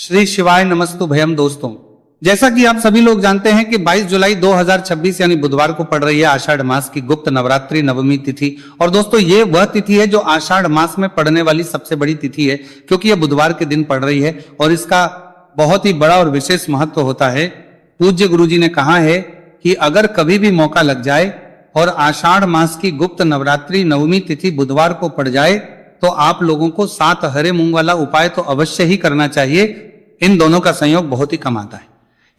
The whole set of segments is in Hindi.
श्री शिवाय नमस्तु भयम। दोस्तों, जैसा कि आप सभी लोग जानते हैं कि 22 जुलाई 2026 यानी बुधवार को पड़ रही है आषाढ़ मास की गुप्त नवरात्रि नवमी तिथि। और दोस्तों, ये वह तिथि है जो आषाढ़ मास में पड़ने वाली सबसे बड़ी तिथि है, क्योंकि यह बुधवार के दिन पड़ रही है और इसका बहुत ही बड़ा और विशेष महत्व होता है। पूज्य गुरुजी ने कहा है कि अगर कभी भी मौका लग जाए और आषाढ़ मास की गुप्त नवरात्रि नवमी तिथि बुधवार को पड़ जाए तो आप लोगों को 7 हरे मूंग वाला उपाय तो अवश्य ही करना चाहिए। इन दोनों का संयोग बहुत ही कम आता है।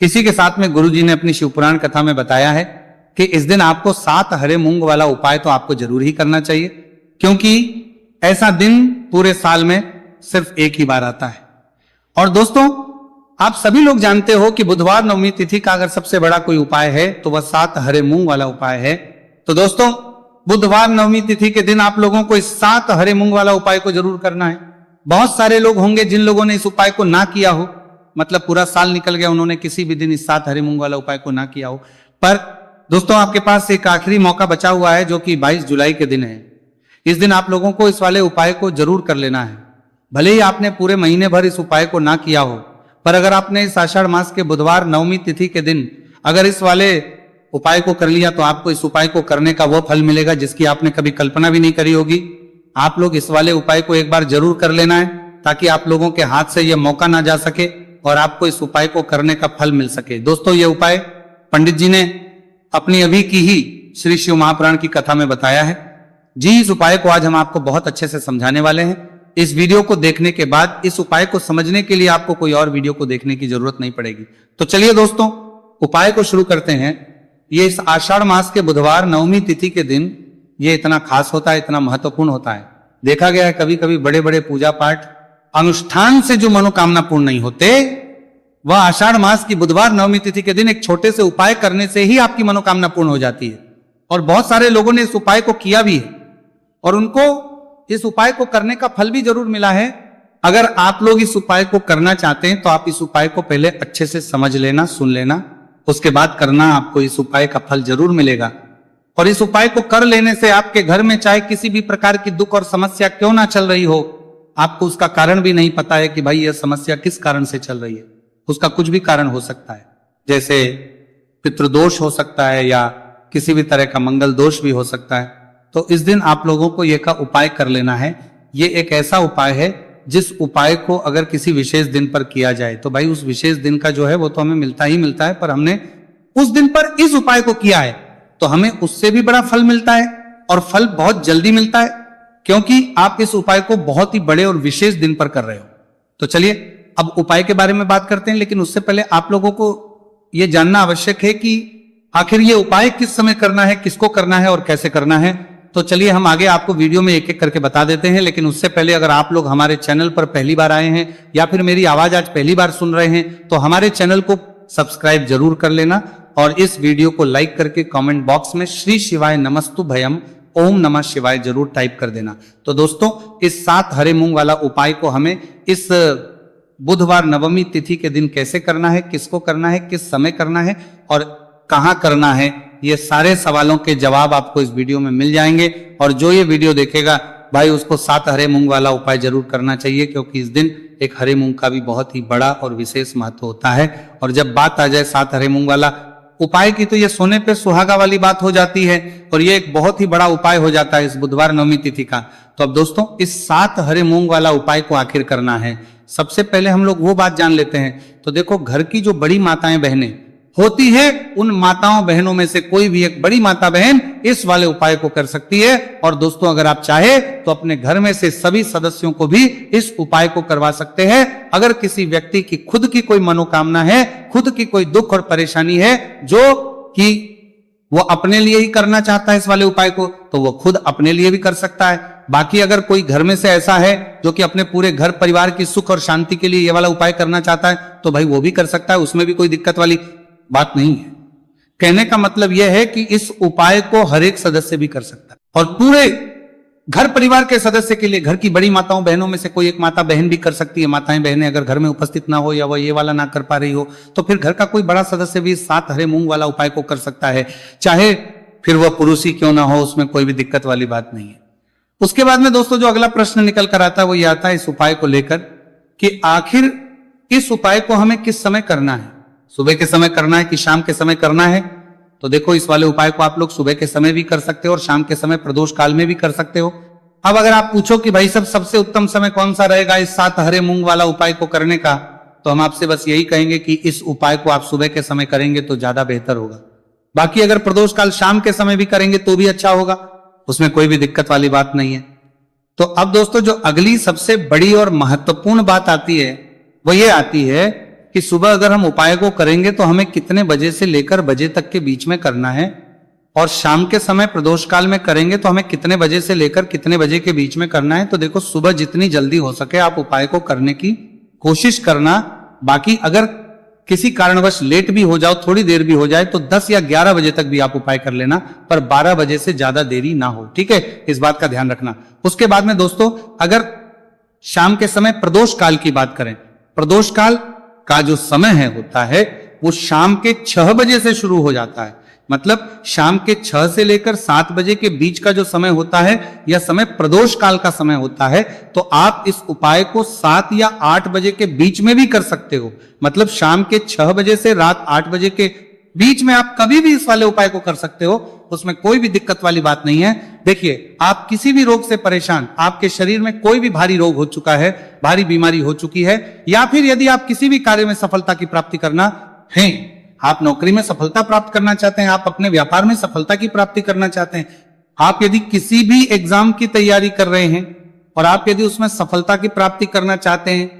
इसी के साथ में गुरुजी ने अपनी शिवपुराण कथा में बताया है कि इस दिन आपको 7 हरे मूंग वाला उपाय तो आपको जरूर ही करना चाहिए, क्योंकि ऐसा दिन पूरे साल में सिर्फ एक ही बार आता है। और दोस्तों, आप सभी लोग जानते हो कि बुधवार नवमी तिथि का अगर सबसे बड़ा कोई उपाय है तो वह 7 हरे मूंग वाला उपाय है। तो दोस्तों, बुधवार नवमी तिथि के दिन आप लोगों को इस 7 हरे मूंग वाला उपाय को जरूर करना है। बहुत सारे लोग होंगे जिन लोगों ने इस उपाय को ना किया हो, मतलब पूरा साल निकल गया, उन्होंने किसी भी दिन इस 7 हरे मूंग वाला उपाय को ना किया हो। पर दोस्तों, आपके पास एक आखिरी मौका बचा हुआ है जो कि 22 जुलाई के दिन है। इस दिन आप लोगों को इस वाले उपाय को जरूर कर लेना है। भले ही आपने पूरे महीने भर इस उपाय को ना किया हो, पर अगर आपने इस आषाढ़ मास के बुधवार नवमी तिथि के दिन अगर इस वाले उपाय को कर लिया तो आपको इस उपाय को करने का वो फल मिलेगा जिसकी आपने कभी कल्पना भी नहीं करी होगी। आप लोग इस वाले उपाय को एक बार जरूर कर लेना है, ताकि आप लोगों के हाथ से यह मौका ना जा सके और आपको इस उपाय को करने का फल मिल सके। दोस्तों, यह उपाय पंडित जी ने अपनी अभी की ही श्री शिव महापुराण की कथा में बताया है जी। इस उपाय को आज हम आपको बहुत अच्छे से समझाने वाले हैं। इस वीडियो को देखने के बाद इस उपाय को समझने के लिए आपको कोई और वीडियो को देखने की जरूरत नहीं पड़ेगी। तो चलिए दोस्तों, उपाय को शुरू करते हैं। ये इस आषाढ़ मास के बुधवार नवमी तिथि के दिन ये इतना खास होता है, इतना महत्वपूर्ण होता है। देखा गया है कभी कभी बड़े बड़े पूजा पाठ अनुष्ठान से जो मनोकामना पूर्ण नहीं होते, वह आषाढ़ मास की बुधवार नवमी तिथि के दिन एक छोटे से उपाय करने से ही आपकी मनोकामना पूर्ण हो जाती है। और बहुत सारे लोगों ने इस उपाय को किया भी है और उनको इस उपाय को करने का फल भी जरूर मिला है। अगर आप लोग इस उपाय को करना चाहते हैं तो आप इस उपाय को पहले अच्छे से समझ लेना, सुन लेना, उसके बाद करना। आपको इस उपाय का फल जरूर मिलेगा। और इस उपाय को कर लेने से आपके घर में चाहे किसी भी प्रकार की दुख और समस्या क्यों ना चल रही हो, आपको उसका कारण भी नहीं पता है कि भाई यह समस्या किस कारण से चल रही है। उसका कुछ भी कारण हो सकता है, जैसे पितृदोष हो सकता है या किसी भी तरह का मंगल दोष भी हो सकता है। तो इस दिन आप लोगों को यह का उपाय कर लेना है। ये एक ऐसा उपाय है जिस उपाय को अगर किसी विशेष दिन पर किया जाए तो भाई उस विशेष दिन का जो है वो तो हमें मिलता ही मिलता है, पर हमने उस दिन पर इस उपाय को किया है तो हमें उससे भी बड़ा फल मिलता है और फल बहुत जल्दी मिलता है, क्योंकि आप इस उपाय को बहुत ही बड़े और विशेष दिन पर कर रहे हो। तो चलिए अब उपाय के बारे में बात करते हैं, लेकिन उससे पहले आप लोगों को यह जानना आवश्यक है कि आखिर ये उपाय किस समय करना है, किसको करना है और कैसे करना है। तो चलिए हम आगे आपको वीडियो में एक एक करके बता देते हैं। लेकिन उससे पहले अगर आप लोग हमारे चैनल पर पहली बार आए हैं या फिर मेरी आवाज आज पहली बार सुन रहे हैं तो हमारे चैनल को सब्सक्राइब जरूर कर लेना और इस वीडियो को लाइक करके कमेंट बॉक्स में श्री शिवाय नमस्तु भयम ओम नमः शिवाय जरूर टाइप कर देना। तो दोस्तों, इस 7 हरे मूंग वाला उपाय को हमें इस बुधवार नवमी तिथि के दिन कैसे करना है, किसको करना है, किस समय करना है और कहां करना है, ये सारे सवालों के जवाब आपको इस वीडियो में मिल जाएंगे। और जो ये वीडियो देखेगा भाई उसको 7 हरे मूंग वाला उपाय जरूर करना चाहिए, क्योंकि इस दिन एक हरे मूंग का भी बहुत ही बड़ा और विशेष महत्व होता है। और जब बात आ जाए 7 हरे मूंग वाला उपाय की तो ये सोने पे सुहागा वाली बात हो जाती है और ये एक बहुत ही बड़ा उपाय हो जाता है इस बुधवार नवमी तिथि का। तो अब दोस्तों, इस 7 हरे मूंग वाला उपाय को आखिर करना है, सबसे पहले हम लोग वो बात जान लेते हैं। तो देखो, घर की जो बड़ी माताएं बहनें होती है, उन माताओं बहनों में से कोई भी एक बड़ी माता बहन इस वाले उपाय को कर सकती है। और दोस्तों, अगर आप चाहे तो अपने घर में से सभी सदस्यों को भी इस उपाय को करवा सकते हैं। अगर किसी व्यक्ति की खुद की कोई मनोकामना है, खुद की कोई दुख और परेशानी है जो कि वो अपने लिए ही करना चाहता है इस वाले उपाय को, तो वो खुद अपने लिए भी कर सकता है। बाकी अगर कोई घर में से ऐसा है जो कि अपने पूरे घर परिवार की सुख और शांति के लिए ये वाला उपाय करना चाहता है तो भाई वो भी कर सकता है, उसमें भी कोई दिक्कत वाली बात नहीं है। कहने का मतलब यह है कि इस उपाय को हर एक सदस्य भी कर सकता है और पूरे घर परिवार के सदस्य के लिए, घर की बड़ी माताओं बहनों में से कोई एक माता बहन भी कर सकती है। माताएं बहनें अगर घर में उपस्थित ना हो या वह ये वाला ना कर पा रही हो तो फिर घर का कोई बड़ा सदस्य भी 7 हरे मूंग वाला उपाय को कर सकता है, चाहे फिर वह पुरुष ही क्यों ना हो, उसमें कोई भी दिक्कत वाली बात नहीं है। उसके बाद में दोस्तों जो अगला प्रश्न निकल कर आता है वो ये आता है इस उपाय को लेकर कि आखिर इस उपाय को हमें किस समय करना है, सुबह के समय करना है कि शाम के समय करना है। तो देखो इस वाले उपाय को आप लोग सुबह के समय भी कर सकते हो और शाम के समय प्रदोष काल में भी कर सकते हो। अब अगर आप पूछो कि भाई सबसे उत्तम समय कौन सा रहेगा इस 7 हरे मूंग वाला उपाय को करने का, तो हम आपसे बस यही कहेंगे कि इस उपाय को आप सुबह के समय करेंगे तो ज्यादा बेहतर होगा। बाकी अगर प्रदोष काल शाम के समय भी करेंगे तो भी अच्छा होगा, उसमें कोई भी दिक्कत वाली बात नहीं है। तो अब दोस्तों जो अगली सबसे बड़ी और महत्वपूर्ण बात आती है वो ये आती है कि सुबह अगर हम उपाय को करेंगे तो हमें कितने बजे से लेकर बजे तक के बीच में करना है, और शाम के समय प्रदोष काल में करेंगे तो हमें कितने बजे से लेकर कितने बजे के बीच में करना है। तो देखो सुबह जितनी जल्दी हो सके आप उपाय को करने की कोशिश करना। बाकी अगर किसी कारणवश लेट भी हो जाओ, थोड़ी देर भी हो जाए, तो 10 या 11 बजे तक भी आप उपाय कर लेना, पर 12 बजे से ज्यादा देरी ना हो, ठीक है, इस बात का ध्यान रखना। उसके बाद में दोस्तों अगर शाम के समय प्रदोष काल की बात करें, प्रदोष काल का जो समय है होता है वो शाम के 6 बजे से शुरू हो जाता है। मतलब शाम के 6 से लेकर 7 बजे के बीच का जो समय होता है यह समय प्रदोष काल का समय होता है। तो आप इस उपाय को 7 या 8 बजे के बीच में भी कर सकते हो। मतलब शाम के 6 बजे से रात 8 बजे के बीच में आप कभी भी इस वाले उपाय को कर सकते हो, उसमें कोई भी दिक्कत वाली बात नहीं है। देखिए आप किसी भी रोग से परेशान, आपके शरीर में कोई भी भारी रोग हो चुका है, भारी बीमारी हो चुकी है, या फिर यदि आप किसी भी कार्य में सफलता की प्राप्ति करना है, आप नौकरी में सफलता प्राप्त करना चाहते हैं, आप अपने व्यापार में सफलता की प्राप्ति करना चाहते हैं, आप यदि किसी भी एग्जाम की तैयारी कर रहे हैं और आप यदि उसमें सफलता की प्राप्ति करना चाहते हैं,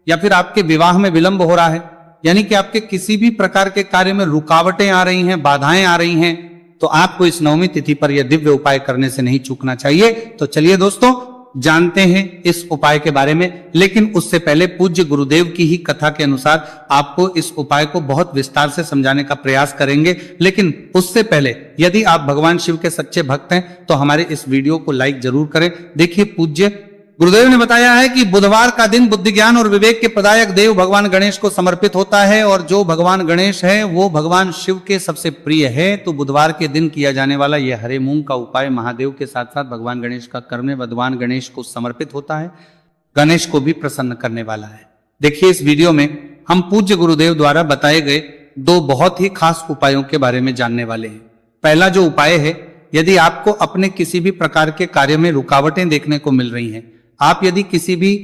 या फिर आपके विवाह में विलंब हो रहा है, यानी कि आपके किसी भी प्रकार के कार्य में रुकावटें आ रही हैं, बाधाएं आ रही हैं, तो आपको इस नवमी तिथि पर यह दिव्य उपाय करने से नहीं चूकना चाहिए। तो चलिए दोस्तों जानते हैं इस उपाय के बारे में, लेकिन उससे पहले पूज्य गुरुदेव की ही कथा के अनुसार आपको इस उपाय को बहुत विस्तार से समझाने का प्रयास करेंगे। लेकिन उससे पहले यदि आप भगवान शिव के सच्चे भक्त हैं तो हमारे इस वीडियो को लाइक जरूर करें। देखिए पूज्य गुरुदेव ने बताया है कि बुधवार का दिन बुद्धि ज्ञान और विवेक के प्रदायक देव भगवान गणेश को समर्पित होता है, और जो भगवान गणेश है वो भगवान शिव के सबसे प्रिय है। तो बुधवार के दिन किया जाने वाला यह हरे मूंग का उपाय महादेव के साथ साथ भगवान गणेश का कर्म भगवान गणेश को समर्पित होता है, गणेश को भी प्रसन्न करने वाला है। देखिए इस वीडियो में हम पूज्य गुरुदेव द्वारा बताए गए 2 बहुत ही खास उपायों के बारे में जानने वाले हैं। पहला जो उपाय है, यदि आपको अपने किसी भी प्रकार के कार्य में रुकावटें देखने को मिल रही हैं, आप यदि किसी भी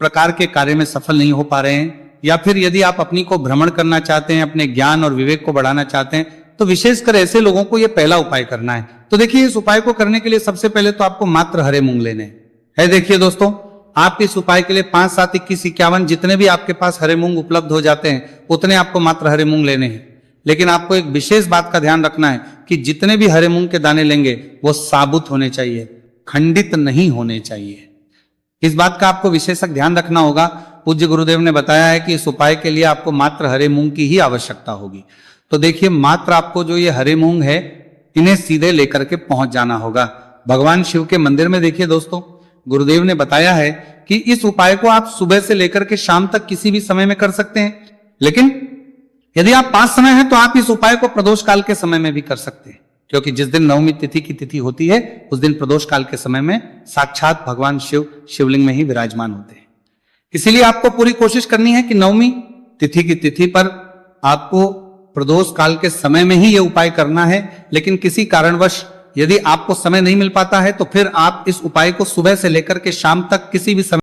प्रकार के कार्य में सफल नहीं हो पा रहे हैं, या फिर यदि आप अपनी को भ्रमण करना चाहते हैं, अपने ज्ञान और विवेक को बढ़ाना चाहते हैं, तो विशेषकर ऐसे लोगों को यह पहला उपाय करना है। तो देखिए इस उपाय को करने के लिए सबसे पहले तो आपको मात्र हरे मूंग लेने हैं। देखिए दोस्तों आप इस उपाय के लिए 5, 7, 21, 51 जितने भी आपके पास हरे मूंग उपलब्ध हो जाते हैं उतने आपको मात्र हरे मूंग लेने हैं। लेकिन आपको एक विशेष बात का ध्यान रखना है कि जितने भी हरे मूंग के दाने लेंगे वो साबुत होने चाहिए, खंडित नहीं होने चाहिए। इस बात का आपको विशेषक ध्यान रखना होगा। पूज्य गुरुदेव ने बताया है कि इस उपाय के लिए आपको मात्र हरे मूंग की ही आवश्यकता होगी। तो देखिए मात्र आपको जो ये हरे मूंग है इन्हें सीधे लेकर के पहुंच जाना होगा भगवान शिव के मंदिर में। देखिए दोस्तों गुरुदेव ने बताया है कि इस उपाय को आप सुबह से लेकर के शाम तक किसी भी समय में कर सकते हैं, लेकिन यदि आप 5 समय है तो आप इस उपाय को प्रदोष काल के समय में भी कर सकते हैं, क्योंकि जिस दिन नवमी तिथि की तिथि होती है उस दिन प्रदोष काल के समय में साक्षात भगवान शिव शिवलिंग में ही विराजमान होते हैं। इसीलिए आपको पूरी कोशिश करनी है कि नवमी तिथि की तिथि पर आपको प्रदोष काल के समय में ही यह उपाय करना है। लेकिन किसी कारणवश यदि आपको समय नहीं मिल पाता है तो फिर आप इस उपाय को सुबह से लेकर के शाम तक किसी भी समय